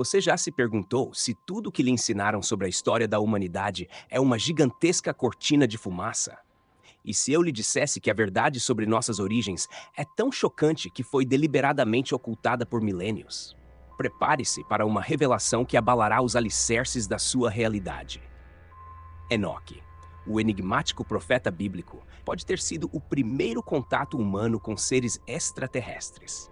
Você já se perguntou se tudo o que lhe ensinaram sobre a história da humanidade é uma gigantesca cortina de fumaça? E se eu lhe dissesse que a verdade sobre nossas origens é tão chocante que foi deliberadamente ocultada por milênios? Prepare-se para uma revelação que abalará os alicerces da sua realidade. Enoque, o enigmático profeta bíblico, pode ter sido o primeiro contato humano com seres extraterrestres.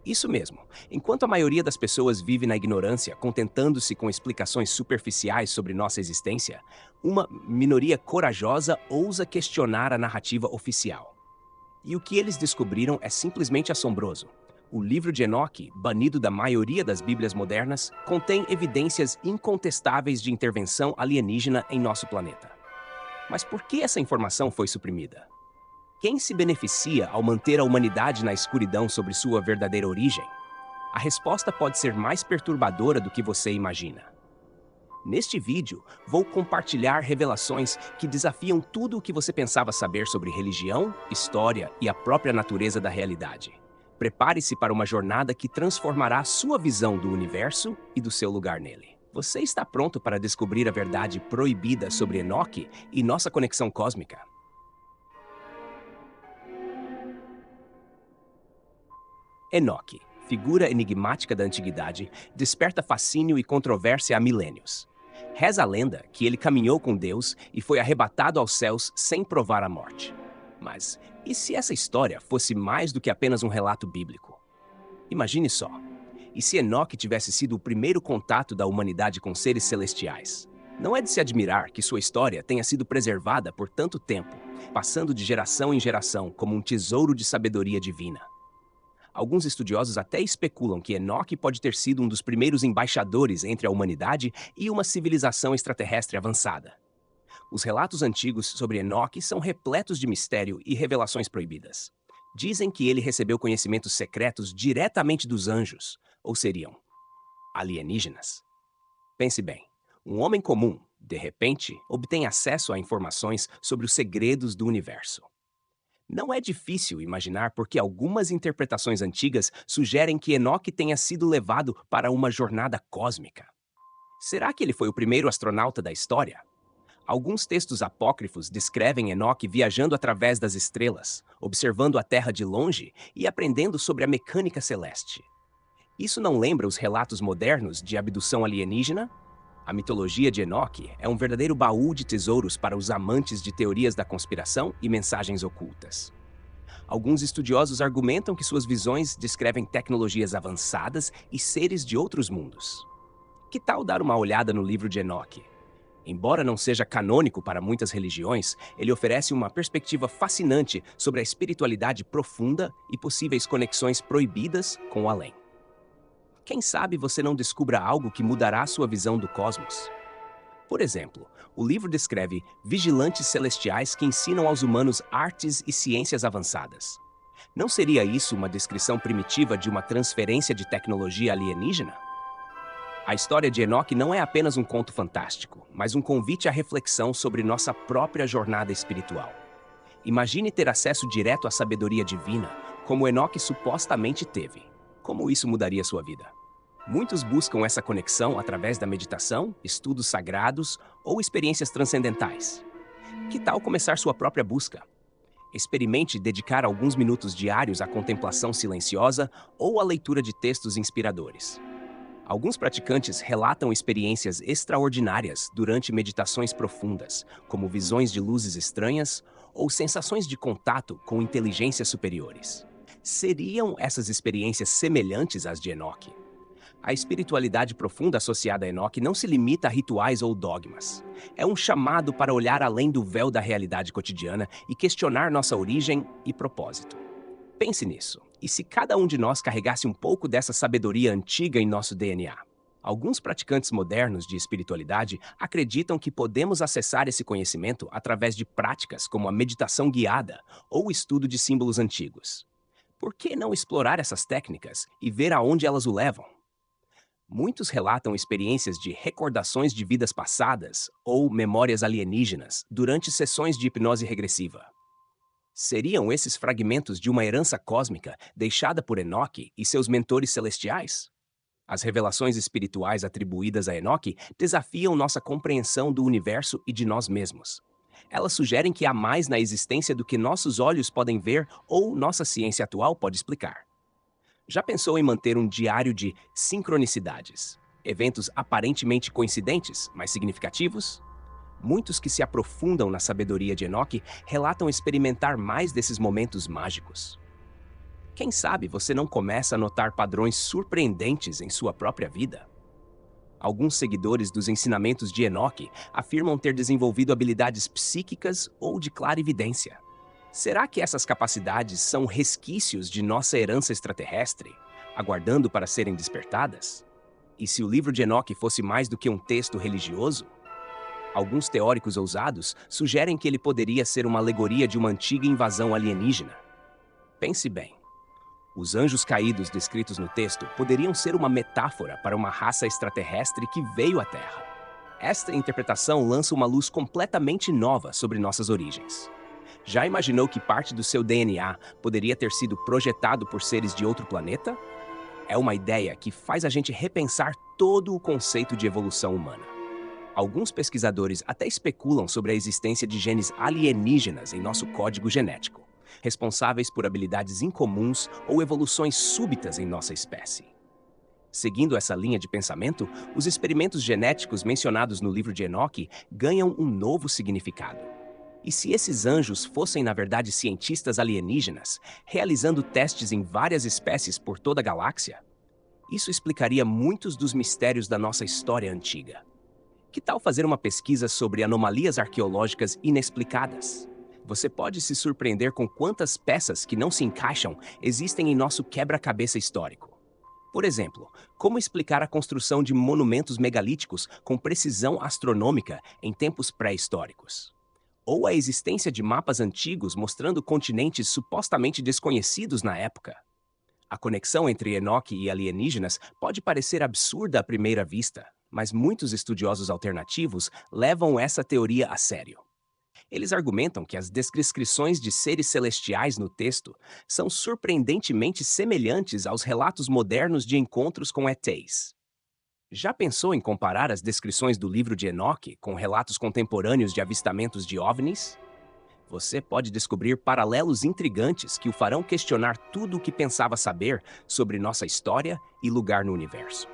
Isso mesmo. Enquanto a maioria das pessoas vive na ignorância, contentando-se com explicações superficiais sobre nossa existência, uma minoria corajosa ousa questionar a narrativa oficial. E o que eles descobriram é simplesmente assombroso. O livro de Enoque, banido da maioria das Bíblias modernas, contém evidências incontestáveis de intervenção alienígena em nosso planeta. Mas por que essa informação foi suprimida? Quem se beneficia ao manter a humanidade na escuridão sobre sua verdadeira origem? A resposta pode ser mais perturbadora do que você imagina. Neste vídeo, vou compartilhar revelações que desafiam tudo o que você pensava saber sobre religião, história e a própria natureza da realidade. Prepare-se para uma jornada que transformará sua visão do universo e do seu lugar nele. Você está pronto para descobrir a verdade proibida sobre Enoque e nossa conexão cósmica? Enoque, figura enigmática da antiguidade, desperta fascínio e controvérsia há milênios. Reza a lenda que ele caminhou com Deus e foi arrebatado aos céus sem provar a morte. Mas e se essa história fosse mais do que apenas um relato bíblico? Imagine só. E se Enoque tivesse sido o primeiro contato da humanidade com seres celestiais? Não é de se admirar que sua história tenha sido preservada por tanto tempo, passando de geração em geração como um tesouro de sabedoria divina. Alguns estudiosos até especulam que Enoque pode ter sido um dos primeiros embaixadores entre a humanidade e uma civilização extraterrestre avançada. Os relatos antigos sobre Enoque são repletos de mistério e revelações proibidas. Dizem que ele recebeu conhecimentos secretos diretamente dos anjos, ou seriam alienígenas. Pense bem, um homem comum, de repente, obtém acesso a informações sobre os segredos do universo. Não é difícil imaginar porque algumas interpretações antigas sugerem que Enoque tenha sido levado para uma jornada cósmica. Será que ele foi o primeiro astronauta da história? Alguns textos apócrifos descrevem Enoque viajando através das estrelas, observando a Terra de longe e aprendendo sobre a mecânica celeste. Isso não lembra os relatos modernos de abdução alienígena? A mitologia de Enoque é um verdadeiro baú de tesouros para os amantes de teorias da conspiração e mensagens ocultas. Alguns estudiosos argumentam que suas visões descrevem tecnologias avançadas e seres de outros mundos. Que tal dar uma olhada no livro de Enoque? Embora não seja canônico para muitas religiões, ele oferece uma perspectiva fascinante sobre a espiritualidade profunda e possíveis conexões proibidas com o além. Quem sabe você não descubra algo que mudará sua visão do cosmos? Por exemplo, o livro descreve vigilantes celestiais que ensinam aos humanos artes e ciências avançadas. Não seria isso uma descrição primitiva de uma transferência de tecnologia alienígena? A história de Enoque não é apenas um conto fantástico, mas um convite à reflexão sobre nossa própria jornada espiritual. Imagine ter acesso direto à sabedoria divina, como Enoque supostamente teve. Como isso mudaria sua vida? Muitos buscam essa conexão através da meditação, estudos sagrados ou experiências transcendentais. Que tal começar sua própria busca? Experimente dedicar alguns minutos diários à contemplação silenciosa ou à leitura de textos inspiradores. Alguns praticantes relatam experiências extraordinárias durante meditações profundas, como visões de luzes estranhas ou sensações de contato com inteligências superiores. Seriam essas experiências semelhantes às de Enoque? A espiritualidade profunda associada a Enoque não se limita a rituais ou dogmas. É um chamado para olhar além do véu da realidade cotidiana e questionar nossa origem e propósito. Pense nisso. E se cada um de nós carregasse um pouco dessa sabedoria antiga em nosso DNA? Alguns praticantes modernos de espiritualidade acreditam que podemos acessar esse conhecimento através de práticas como a meditação guiada ou o estudo de símbolos antigos. Por que não explorar essas técnicas e ver aonde elas o levam? Muitos relatam experiências de recordações de vidas passadas ou memórias alienígenas durante sessões de hipnose regressiva. Seriam esses fragmentos de uma herança cósmica deixada por Enoque e seus mentores celestiais? As revelações espirituais atribuídas a Enoque desafiam nossa compreensão do universo e de nós mesmos. Elas sugerem que há mais na existência do que nossos olhos podem ver ou nossa ciência atual pode explicar. Já pensou em manter um diário de sincronicidades? Eventos aparentemente coincidentes, mas significativos? Muitos que se aprofundam na sabedoria de Enoque relatam experimentar mais desses momentos mágicos. Quem sabe você não começa a notar padrões surpreendentes em sua própria vida? Alguns seguidores dos ensinamentos de Enoque afirmam ter desenvolvido habilidades psíquicas ou de clarividência. Será que essas capacidades são resquícios de nossa herança extraterrestre, aguardando para serem despertadas? E se o livro de Enoque fosse mais do que um texto religioso? Alguns teóricos ousados sugerem que ele poderia ser uma alegoria de uma antiga invasão alienígena. Pense bem. Os anjos caídos descritos no texto poderiam ser uma metáfora para uma raça extraterrestre que veio à Terra. Esta interpretação lança uma luz completamente nova sobre nossas origens. Já imaginou que parte do seu DNA poderia ter sido projetado por seres de outro planeta? É uma ideia que faz a gente repensar todo o conceito de evolução humana. Alguns pesquisadores até especulam sobre a existência de genes alienígenas em nosso código genético, responsáveis por habilidades incomuns ou evoluções súbitas em nossa espécie. Seguindo essa linha de pensamento, os experimentos genéticos mencionados no livro de Enoque ganham um novo significado. E se esses anjos fossem, na verdade, cientistas alienígenas, realizando testes em várias espécies por toda a galáxia? Isso explicaria muitos dos mistérios da nossa história antiga. Que tal fazer uma pesquisa sobre anomalias arqueológicas inexplicadas? Você pode se surpreender com quantas peças que não se encaixam existem em nosso quebra-cabeça histórico. Por exemplo, como explicar a construção de monumentos megalíticos com precisão astronômica em tempos pré-históricos? Ou a existência de mapas antigos mostrando continentes supostamente desconhecidos na época? A conexão entre Enoque e alienígenas pode parecer absurda à primeira vista, mas muitos estudiosos alternativos levam essa teoria a sério. Eles argumentam que as descrições de seres celestiais no texto são surpreendentemente semelhantes aos relatos modernos de encontros com ETs. Já pensou em comparar as descrições do livro de Enoque com relatos contemporâneos de avistamentos de OVNIs? Você pode descobrir paralelos intrigantes que o farão questionar tudo o que pensava saber sobre nossa história e lugar no universo.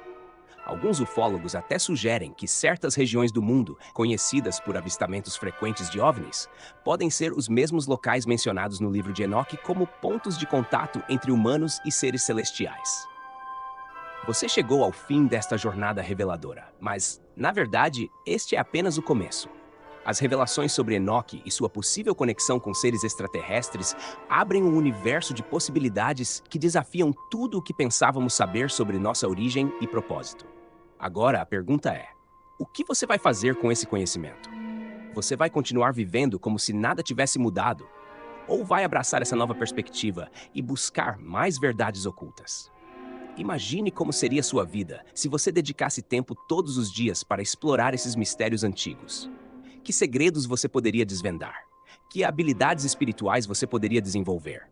Alguns ufólogos até sugerem que certas regiões do mundo, conhecidas por avistamentos frequentes de OVNIs, podem ser os mesmos locais mencionados no livro de Enoque como pontos de contato entre humanos e seres celestiais. Você chegou ao fim desta jornada reveladora, mas, na verdade, este é apenas o começo. As revelações sobre Enoque e sua possível conexão com seres extraterrestres abrem um universo de possibilidades que desafiam tudo o que pensávamos saber sobre nossa origem e propósito. Agora a pergunta é: o que você vai fazer com esse conhecimento? Você vai continuar vivendo como se nada tivesse mudado? Ou vai abraçar essa nova perspectiva e buscar mais verdades ocultas? Imagine como seria sua vida se você dedicasse tempo todos os dias para explorar esses mistérios antigos. Que segredos você poderia desvendar? Que habilidades espirituais você poderia desenvolver?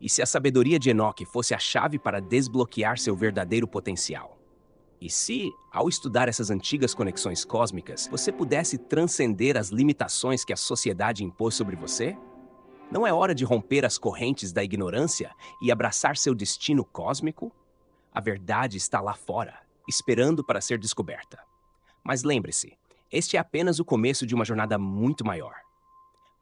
E se a sabedoria de Enoque fosse a chave para desbloquear seu verdadeiro potencial? E se, ao estudar essas antigas conexões cósmicas, você pudesse transcender as limitações que a sociedade impôs sobre você? Não é hora de romper as correntes da ignorância e abraçar seu destino cósmico? A verdade está lá fora, esperando para ser descoberta. Mas lembre-se, este é apenas o começo de uma jornada muito maior.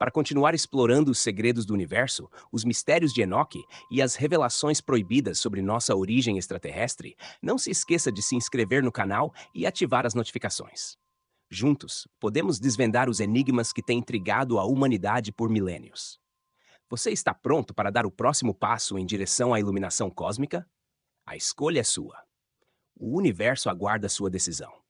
Para continuar explorando os segredos do universo, os mistérios de Enoque e as revelações proibidas sobre nossa origem extraterrestre, não se esqueça de se inscrever no canal e ativar as notificações. Juntos, podemos desvendar os enigmas que têm intrigado a humanidade por milênios. Você está pronto para dar o próximo passo em direção à iluminação cósmica? A escolha é sua. O universo aguarda sua decisão.